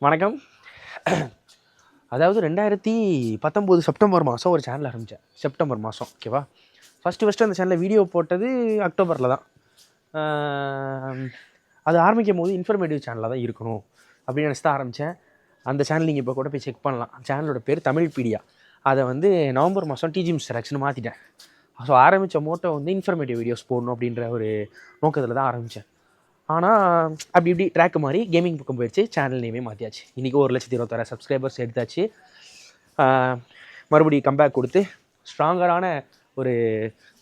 வணக்கம். அதாவது 2019 செப்டம்பர் மாதம் ஒரு சேனல் ஆரம்பித்தேன். செப்டம்பர் மாதம் ஓகேவா. ஃபஸ்ட்டு அந்த சேனலில் வீடியோ போட்டது அக்டோபரில் தான். அது ஆரம்பிக்கும் போது இன்ஃபர்மேட்டிவ் சேனலாக தான் இருக்கணும் அப்படின்னு நினச்சி தான் ஆரம்பித்தேன். அந்த சேனல் நீங்கள் இப்போ கூட போய் செக் பண்ணலாம். சேனலோட பேர் தமிழ்பீடியா. அதை நவம்பர் மாதம் டிஜி மிஸ்டர் எக்ஸ்னு மாற்றிட்டேன். ஸோ ஆரம்பித்த மோட்டோ இன்ஃபர்மேட்டிவ் வீடியோஸ் போடணும் அப்படின்ற ஒரு நோக்கத்தில் தான் ஆரம்பித்தேன். ஆனால் அப்படி இப்படி ட்ராக்கு மாதிரி கேமிங் பக்கம் போயிடுச்சு. சேனல் நேமே மாற்றியாச்சு. இன்றைக்கி 1,26,000 சப்ஸ்கிரைபர்ஸ் எடுத்தாச்சு. மறுபடியும் கம்பேக் கொடுத்து ஸ்ட்ராங்கரான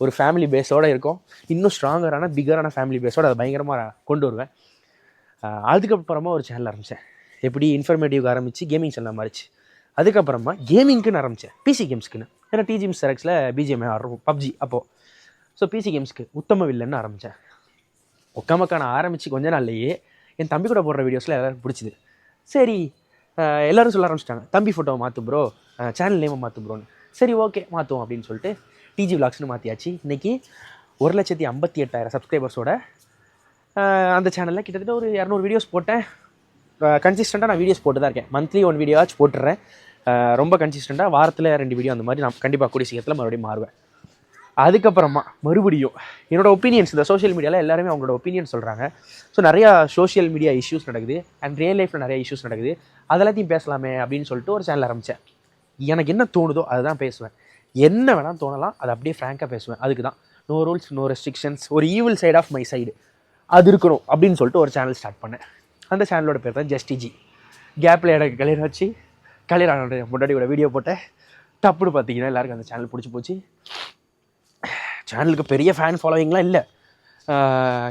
ஒரு ஃபேமிலி பேஸோடு இருக்கும். இன்னும் ஸ்ட்ராங்கரான பிகரான ஃபேமிலி பேஸோடு அதை பயங்கரமாக கொண்டு வருவேன். அதுக்கப்புறமா ஒரு சேனல் ஆரம்பித்தேன். எப்படி இன்ஃபர்மேட்டிவ்க்கு ஆரம்பித்து கேமிங் சேனல் மாறிச்சு. அதுக்கப்புறமா கேமிங்க்குன்னு ஆரம்பித்தேன், பிசி கேம்ஸ்க்குன்னு. ஏன்னா டிஜி மிஸ்டர் எக்ஸில் பிஜிஎம் ஆடுறோம், பப்ஜி அப்போது. ஸோ பிசி கேம்ஸ்க்கு உத்தம வில்லன்னு ஆரம்பித்தேன். நான் ஆரம்பித்து கொஞ்ச நாள்லேயே என் தம்பி கூட போடுற வீடியோஸில் எல்லோரும் பிடிச்சிது. சரி, எல்லோரும் சொல்ல ஆரம்பிச்சிட்டாங்க, தம்பி ஃபோட்டோவை மாற்று ப்ரோ, சேனல் நேமை மாற்று ப்ரோன்னு. சரி ஓகே மாற்றுவோம் அப்படின்னு சொல்லிட்டு டிஜி விலாக்ஸ்னு மாற்றியாச்சு. இன்றைக்கி 1,58,000 சப்ஸ்கிரைபர்ஸோட அந்த சேனலில் கிட்டத்தட்ட ஒரு 200 வீடியோஸ் போட்டேன். கன்சிஸ்டண்ட்டாக நான் வீடியோஸ் போட்டு தான் இருக்கேன். மந்த்லி 1 வீடியோவாச்சும் போட்டுடுறேன். ரொம்ப கன்சிஸ்டண்ட்டாக வாரத்தில் 2 வீடியோ அந்த மாதிரி நான் கண்டிப்பாக கூடிய சீக்கிரத்தில் மறுபடியும் மாறுவேன். அதுக்கப்புறமா மறுபடியும் என்னோடய ஒப்பீனியன்ஸ், இந்த சோஷியல் மீடியாவில் எல்லாருமே அவங்களோட ஒப்பீனியன் சொல்கிறாங்க. ஸோ நிறையா சோஷியல் மீடியா இஷ்யூஸ் நடக்குது அண்ட் ரியல் லைஃப்பில் நிறைய இஷ்யூஸ் நடக்குது. அதெல்லாத்தையும் பேசலாமே அப்படின்னு சொல்லிட்டு ஒரு சேனல் ஆரம்பித்தேன். எனக்கு என்ன தோணுதோ அதை தான் பேசுவேன். என்ன வேணால் தோணலாம், அதை அப்படியே ஃப்ராங்காக பேசுவேன். அதுக்கு தான் நோ ரூல்ஸ் நோ ரெஸ்ட்ரிக்ஷன்ஸ், ஒரு evil side of my side அது இருக்கணும் அப்படின்னு சொல்லிட்டு ஒரு சேனல் ஸ்டார்ட் பண்ணேன். அந்த சேனலோட பேர் தான் ஜஸ்டிஜி. கேப்பில் எனக்கு கல்யாணம் வச்சு கல்யாணம் முன்னாடியோட வீடியோ போட்டேன். டப்புன்னு பார்த்தீங்கன்னா எல்லாருக்கும் அந்த சேனல் பிடிச்சி போச்சு. சேனலுக்கு பெரிய ஃபேன் ஃபாலோவிங்லாம் இல்லை.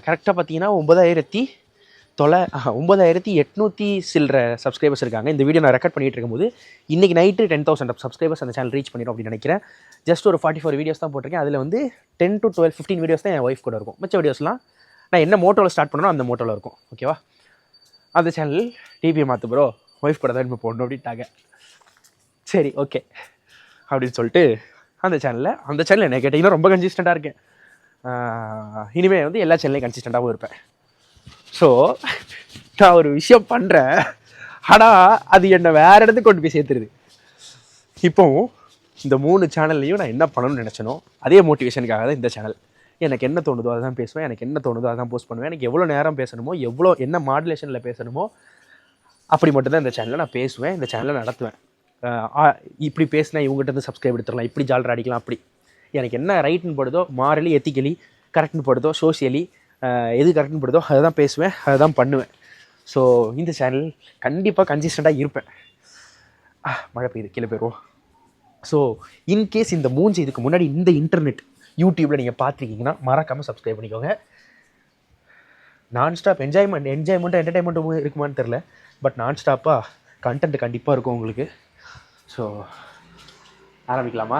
கரெக்டாக பார்த்தீங்கன்னா 9,800 சில்லற சப்ஸ்கிரைபர்ஸ் இருக்காங்க. இந்த வீடியோ நான் ரெக்கார்ட் பண்ணிகிட்டு இருக்கும்போது இன்றைக்கி நைட்டு 10,000 சப்ஸ்கிரைபர்ஸ் அந்த சேனல் ரீச் பண்ணிடும் அப்படின்னு நினைக்கிறேன். ஜஸ்ட் ஒரு 44 வீடியோஸ் தான் போட்டிருக்கேன். அதில் 10 to 12, 15 வீடியோஸ் தான் என் ஒய்ஃப் கூட இருக்கும். மிச்ச வீடியோஸ்லாம் நான் என்ன மோட்டோவில் ஸ்டார்ட் பண்ணணும் அந்த மோட்டோவில் இருக்கும். ஓகேவா. அந்த சேனல் டிபியை மாற்று ப்ரோ, ஒய்ஃப் கூட தான் இப்போ போடணும் அப்படின்ட்டாங்க. சரி ஓகே அப்படின்னு சொல்லிட்டு அந்த சேனல் என்ன கேட்டிங்கன்னா ரொம்ப கன்சிஸ்டண்ட்டாக இருக்கேன். இனிமேல் எல்லா சேனல்லையும் கன்சிஸ்டண்ட்டாகவும் இருப்பேன். ஸோ நான் ஒரு விஷயம் பண்ணுறேன், ஆனால் அது என்னை வேறு இடத்துக்கு கொண்டு போய் சேர்த்துருது. இப்போவும் இந்த 3 சேனல்லையும் நான் என்ன பண்ணணும்னு நினச்சனோ அதே மோட்டிவேஷனுக்காக தான் இந்த சேனல். எனக்கு என்ன தோணுதோ அதை தான் பேசுவேன், எனக்கு என்ன தோணுதோ அதை தான் போஸ்ட் பண்ணுவேன். எனக்கு எவ்வளோ நேரம் பேசணுமோ, என்ன மாடுலேஷனில் பேசணுமோ அப்படி மட்டும்தான் இந்த சேனலில் நான் பேசுவேன், இந்த சேனலை நடத்துவேன். இப்படி பேசினா இவங்ககிட்ட சப்ஸ்கிரைப் எடுத்துடலாம், இப்படி ஜாலர் அடிக்கலாம், அப்படி எனக்கு என்ன ரைட்னு படுதோ, மாரலி எத்திக்கலி கரெக்ட்னு படுதோ, சோஷியலி எது கரெக்ட்னு படுதோ அதை தான் பேசுவேன், அதை தான் பண்ணுவேன். ஸோ இந்த சேனல் கண்டிப்பாக கன்சிஸ்டண்ட்டாக இருப்பேன். மழை பெய்யுது, கீழே போயிடுவோம். ஸோ இன்கேஸ் இந்த மூஞ்சி இதுக்கு முன்னாடி இந்த இன்டர்நெட் யூடியூப்பில் நீங்கள் பார்த்துருக்கீங்கன்னா மறக்காமல் சப்ஸ்கிரைப் பண்ணிக்கோங்க. நான்ஸ்டாப் என்டர்டைன்மெண்ட்டும் இருக்குமான்னு தெரில, பட் நான்ஸ்டாப்பாக கண்டென்ட் கண்டிப்பாக இருக்கும் உங்களுக்கு. ஸோ ஆரம்பிக்கலாமா?